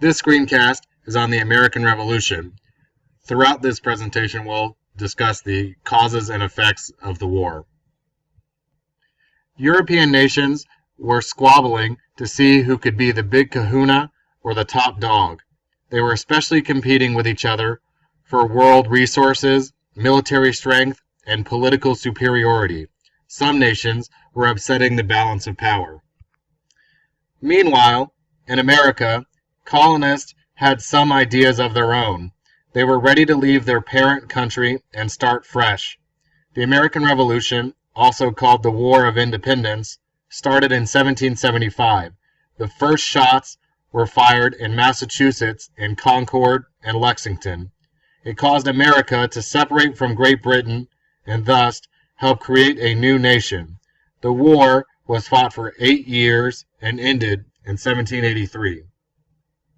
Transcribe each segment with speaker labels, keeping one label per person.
Speaker 1: This screencast is on the American Revolution. Throughout this presentation, we'll discuss the causes and effects of the war. European nations were squabbling to see who could be the big kahuna or the top dog. They were especially competing with each other for world resources, military strength, and political superiority. Some nations were upsetting the balance of power. Meanwhile, in America, colonists had some ideas of their own. They were ready to leave their parent country and start fresh. The American Revolution, also called the War of Independence, started in 1775. The first shots were fired in Massachusetts in Concord and Lexington. It caused America to separate from Great Britain and thus help create a new nation. The war was fought for 8 years and ended in 1783.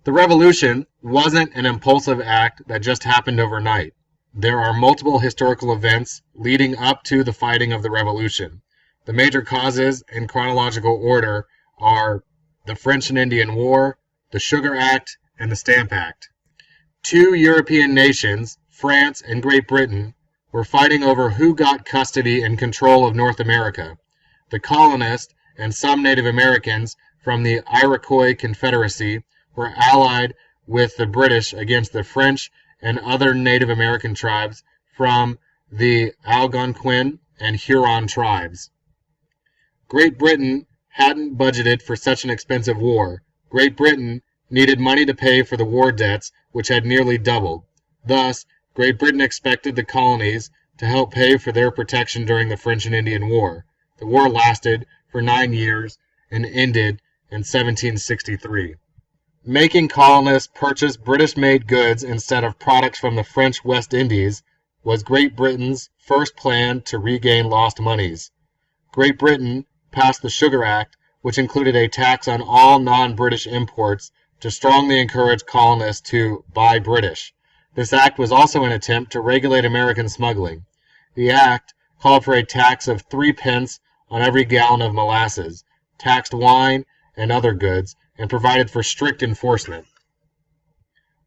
Speaker 1: The Revolution wasn't an impulsive act that just happened overnight. There are multiple historical events leading up to the fighting of the Revolution. The major causes in chronological order are the French and Indian War, the Sugar Act, and the Stamp Act. Two European nations, France and Great Britain, were fighting over who got custody and control of North America. The colonists and some Native Americans from the Iroquois Confederacy were allied with the British against the French and other Native American tribes from the Algonquin and Huron tribes. Great Britain hadn't budgeted for such an expensive war. Great Britain needed money to pay for the war debts, which had nearly doubled. Thus, Great Britain expected the colonies to help pay for their protection during the French and Indian War. The war lasted for 9 years and ended in 1763. Making colonists purchase British-made goods instead of products from the French West Indies was Great Britain's first plan to regain lost moneys. Great Britain passed the Sugar Act, which included a tax on all non-British imports to strongly encourage colonists to buy British. This act was also an attempt to regulate American smuggling. The act called for a tax of 3 pence on every gallon of molasses, taxed wine and other goods, and provided for strict enforcement.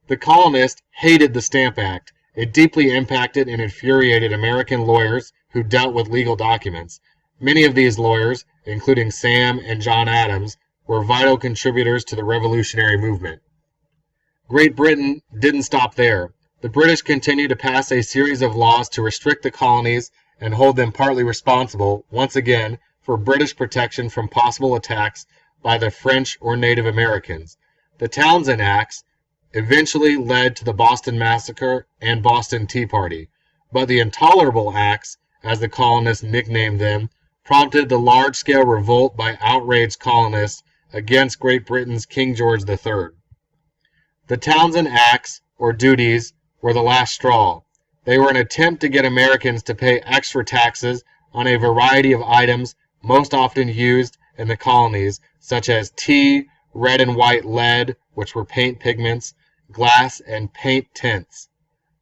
Speaker 1: The colonists hated the Stamp Act. It deeply impacted and infuriated American lawyers who dealt with legal documents. Many of these lawyers, including Sam and John Adams, were vital contributors to the revolutionary movement. Great Britain didn't stop there. The British continued to pass a series of laws to restrict the colonies and hold them partly responsible, once again, for British protection from possible attacks by the French or Native Americans. The Townshend Acts eventually led to the Boston Massacre and Boston Tea Party, but the Intolerable Acts, as the colonists nicknamed them, prompted the large-scale revolt by outraged colonists against Great Britain's King George III. The Townshend Acts, or duties, were the last straw. They were an attempt to get Americans to pay extra taxes on a variety of items most often used in the colonies, such as tea, red and white lead, which were paint pigments, glass, and paint tints.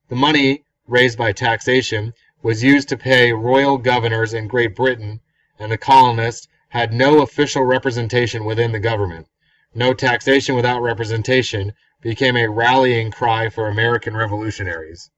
Speaker 1: The money raised by taxation was used to pay royal governors in Great Britain, and the colonists had no official representation within the government. No taxation without representation became a rallying cry for American revolutionaries.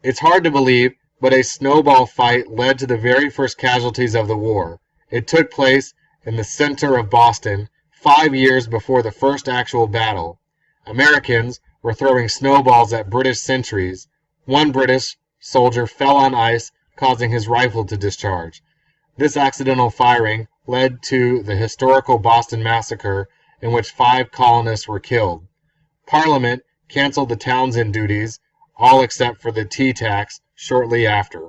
Speaker 1: It's hard to believe, but a snowball fight led to the very first casualties of the war. It took place in the center of Boston, 5 years before the first actual battle. Americans were throwing snowballs at British sentries. One British soldier fell on ice, causing his rifle to discharge. This accidental firing led to the historical Boston Massacre, in which 5 colonists were killed. Parliament canceled the Townshend duties, all except for the tea tax, shortly after.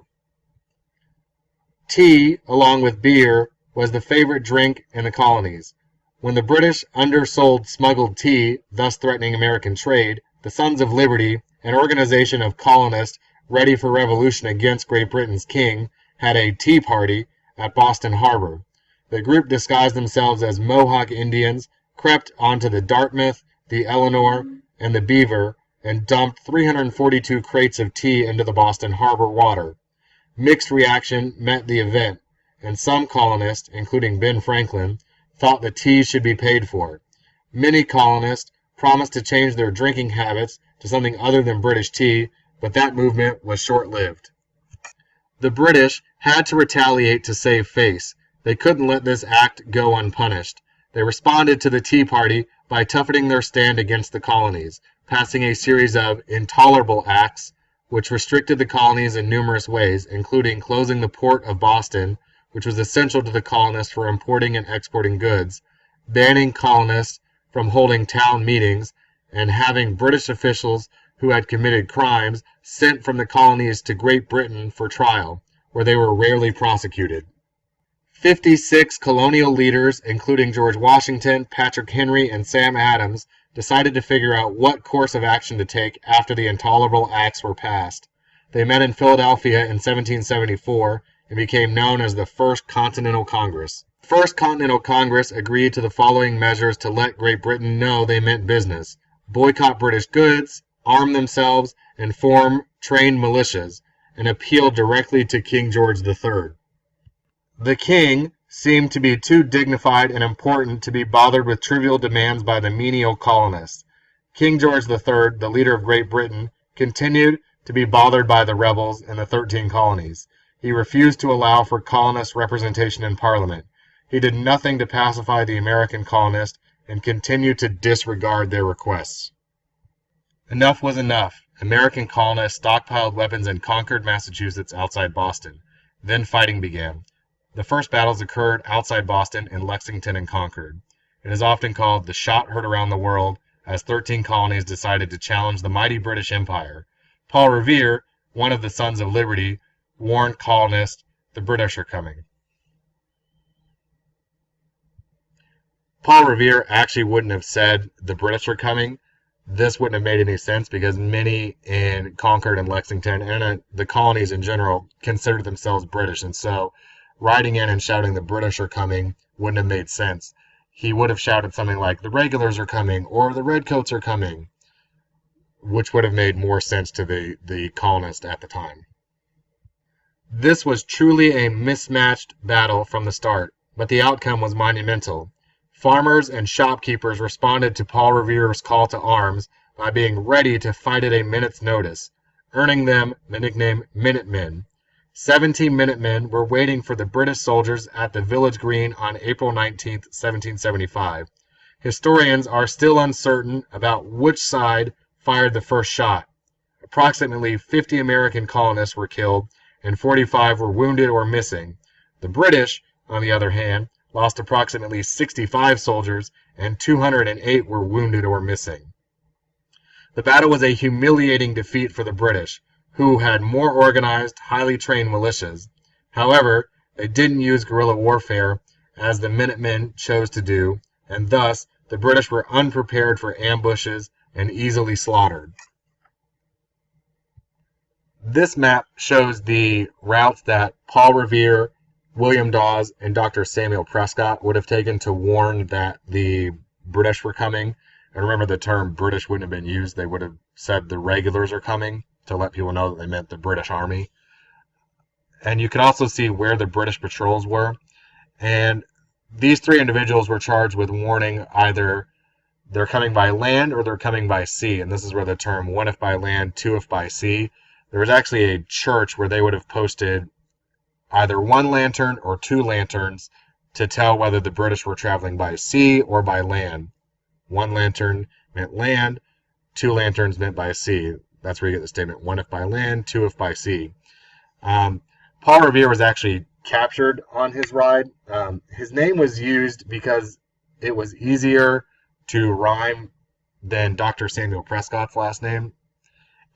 Speaker 1: Tea, along with beer, was the favorite drink in the colonies. When the British undersold smuggled tea, thus threatening American trade, the Sons of Liberty, an organization of colonists ready for revolution against Great Britain's king, had a tea party at Boston Harbor. The group disguised themselves as Mohawk Indians, crept onto the Dartmouth, the Eleanor, and the Beaver, and dumped 342 crates of tea into the Boston Harbor water. Mixed reaction met the event, and some colonists, including Ben Franklin, thought the tea should be paid for. Many colonists promised to change their drinking habits to something other than British tea, but that movement was short-lived. The British had to retaliate to save face. They couldn't let this act go unpunished. They responded to the Tea Party by toughening their stand against the colonies, passing a series of intolerable acts which restricted the colonies in numerous ways, including closing the port of Boston, which was essential to the colonists for importing and exporting goods, banning colonists from holding town meetings, and having British officials who had committed crimes sent from the colonies to Great Britain for trial, where they were rarely prosecuted. 56 colonial leaders, including George Washington, Patrick Henry, and Sam Adams, decided to figure out what course of action to take after the intolerable acts were passed. They met in Philadelphia in 1774 and became known as the First Continental Congress. The First Continental Congress agreed to the following measures to let Great Britain know they meant business: boycott British goods, arm themselves, and form trained militias, and appeal directly to King George III. The king seemed to be too dignified and important to be bothered with trivial demands by the menial colonists. King George III, the leader of Great Britain, continued to be bothered by the rebels in the 13 colonies. He refused to allow for colonist representation in Parliament. He did nothing to pacify the American colonists and continued to disregard their requests. Enough was enough. American colonists stockpiled weapons and conquered Massachusetts outside Boston. Then fighting began. The first battles occurred outside Boston in Lexington and Concord. It is often called the shot heard around the world, as 13 colonies decided to challenge the mighty British Empire. Paul Revere, one of the Sons of Liberty, warned colonists, "The British are coming." Paul Revere actually wouldn't have said, "The British are coming." This wouldn't have made any sense because many in Concord and Lexington and the colonies in general considered themselves British, and so riding in and shouting "The British are coming" wouldn't have made sense. He would have shouted something like "The regulars are coming" or "The redcoats are coming," which would have made more sense to the colonists at the time. This was truly a mismatched battle from the start, but the outcome was monumental. Farmers and shopkeepers responded to Paul Revere's call to arms by being ready to fight at a minute's notice, earning them the nickname Minutemen. 17 Minutemen were waiting for the British soldiers at the village green on April 19, 1775. Historians are still uncertain about which side fired the first shot. Approximately 50 American colonists were killed, and 45 were wounded or missing. The British, on the other hand, lost approximately 65 soldiers, and 208 were wounded or missing. The battle was a humiliating defeat for the British, who had more organized, highly trained militias. However, they didn't use guerrilla warfare, as the Minutemen chose to do, and thus the British were unprepared for ambushes and easily slaughtered. This map shows the routes that Paul Revere, William Dawes, and Dr. Samuel Prescott would have taken to warn that the British were coming. And remember, the term British wouldn't have been used. They would have said "the regulars are coming" to let people know that they meant the British Army. And you can also see where the British patrols were. And these three individuals were charged with warning either they're coming by land or they're coming by sea. And this is where the term "one if by land, two if by sea." There was actually a church where they would have posted either one lantern or two lanterns to tell whether the British were traveling by sea or by land. One lantern meant land, two lanterns meant by sea. That's where you get the statement, "one if by land, two if by sea." Paul Revere was actually captured on his ride. His name was used because it was easier to rhyme than Dr. Samuel Prescott's last name.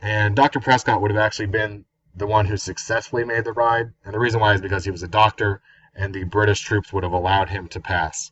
Speaker 1: And Dr. Prescott would have actually been the one who successfully made the ride. And the reason why is because he was a doctor, and the British troops would have allowed him to pass.